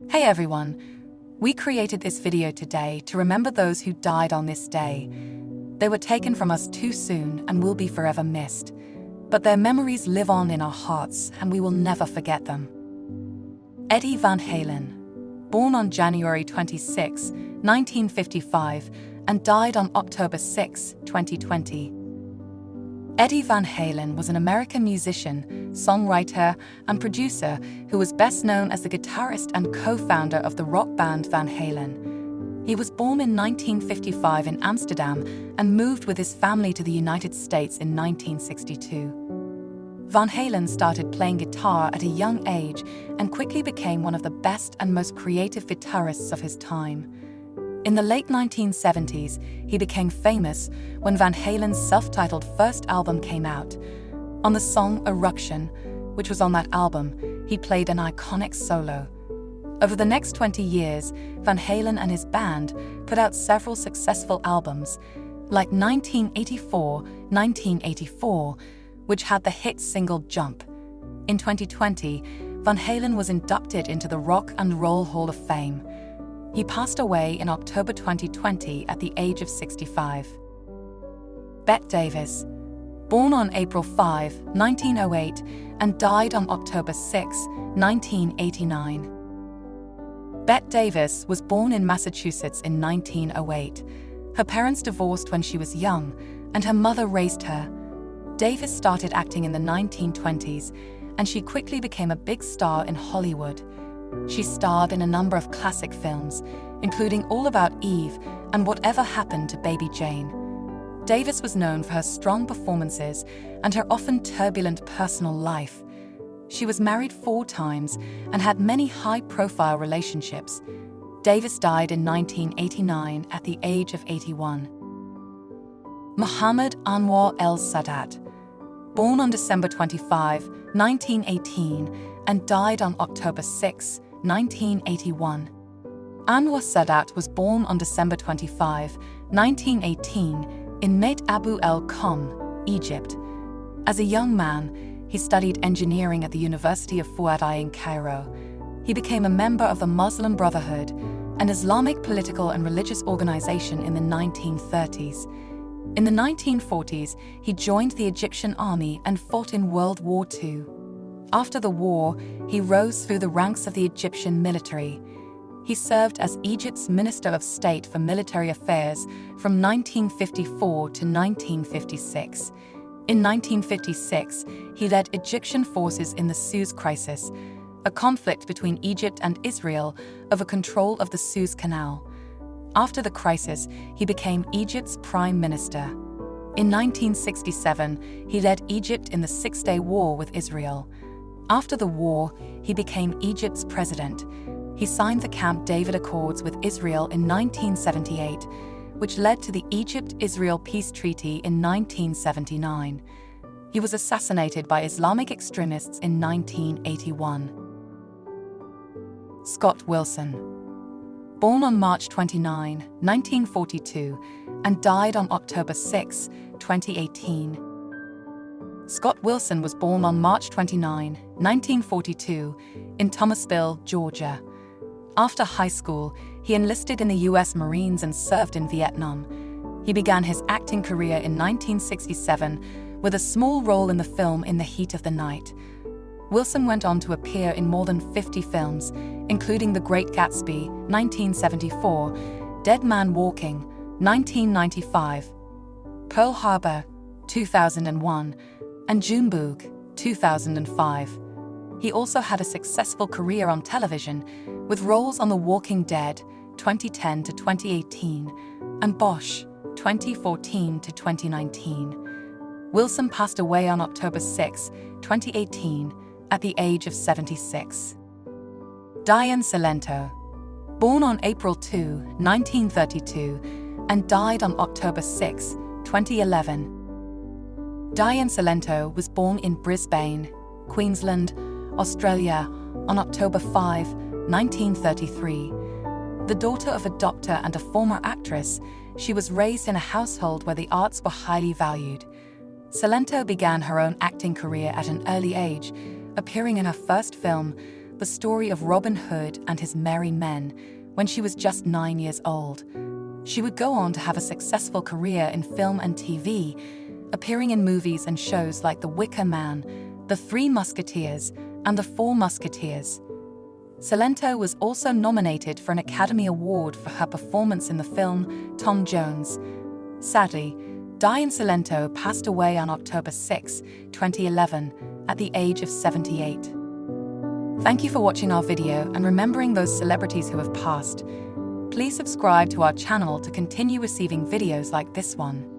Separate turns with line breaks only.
Hey everyone, we created this video today to remember those who died on this day. They were taken from us too soon and will be forever missed. But their memories live on in our hearts and we will never forget them. Eddie Van Halen, born on January 26, 1955, and died on October 6, 2020. Eddie Van Halen was an American musician, songwriter, and producer who was best known as the guitarist and co-founder of the rock band Van Halen. He was born in 1955 in Amsterdam and moved with his family to the United States in 1962. Van Halen started playing guitar at a young age and quickly became one of the best and most creative guitarists of his time. In the late 1970s, he became famous when Van Halen's self-titled first album came out. On the song Eruption, which was on that album, he played an iconic solo. Over the next 20 years, Van Halen and his band put out several successful albums, like 1984, which had the hit single Jump. In 2020, Van Halen was inducted into the Rock and Roll Hall of Fame. He passed away in October 2020 at the age of 65. Bette Davis, born on April 5, 1908, and died on October 6, 1989. Bette Davis was born in Massachusetts in 1908. Her parents divorced when she was young, and her mother raised her. Davis started acting in the 1920s, and she quickly became a big star in Hollywood. She starred in a number of classic films, including All About Eve and Whatever Happened to Baby Jane. Davis was known for her strong performances and her often turbulent personal life. She was married 4 times and had many high-profile relationships. Davis died in 1989 at the age of 81. Muhammad Anwar el-Sadat, born on December 25, 1918, and died on October 6, 1981. Anwar Sadat was born on December 25, 1918, in Meit Abu el-Qom, Egypt. As a young man, he studied engineering at the University of Fuad in Cairo. He became a member of the Muslim Brotherhood, an Islamic political and religious organization in the 1930s. In the 1940s, he joined the Egyptian army and fought in World War II. After the war, he rose through the ranks of the Egyptian military. He served as Egypt's Minister of State for Military Affairs from 1954 to 1956. In 1956, he led Egyptian forces in the Suez Crisis, a conflict between Egypt and Israel over control of the Suez Canal. After the crisis, he became Egypt's Prime Minister. In 1967, he led Egypt in the Six-Day War with Israel. After the war, he became Egypt's president. He signed the Camp David Accords with Israel in 1978, which led to the Egypt-Israel Peace Treaty in 1979. He was assassinated by Islamic extremists in 1981. Scott Wilson, born on March 29, 1942, and died on October 6, 2018. Scott Wilson was born on March 29, 1942, in Thomasville, Georgia. After high school, he enlisted in the U.S. Marines and served in Vietnam. He began his acting career in 1967 with a small role in the film In the Heat of the Night. Wilson went on to appear in more than 50 films, including The Great Gatsby, 1974, Dead Man Walking, 1995, Pearl Harbor, 2001, and Junebug, 2005. He also had a successful career on television, with roles on The Walking Dead, 2010 to 2018, and Bosch, 2014 to 2019. Wilson passed away on October 6, 2018, at the age of 76. Diane Cilento, born on April 2, 1932, and died on October 6, 2011. Diane Cilento was born in Brisbane, Queensland, Australia, on October 5, 1933. The daughter of a doctor and a former actress, she was raised in a household where the arts were highly valued. Cilento began her own acting career at an early age, appearing in her first film, the story of Robin Hood and his merry men, when she was just 9 years old. She would go on to have a successful career in film and TV, appearing in movies and shows like The Wicker Man, The Three Musketeers, and The Four Musketeers. Cilento was also nominated for an Academy Award for her performance in the film Tom Jones. Sadly, Diane Cilento passed away on October 6, 2011, at the age of 78. Thank you for watching our video and remembering those celebrities who have passed. Please subscribe to our channel to continue receiving videos like this one.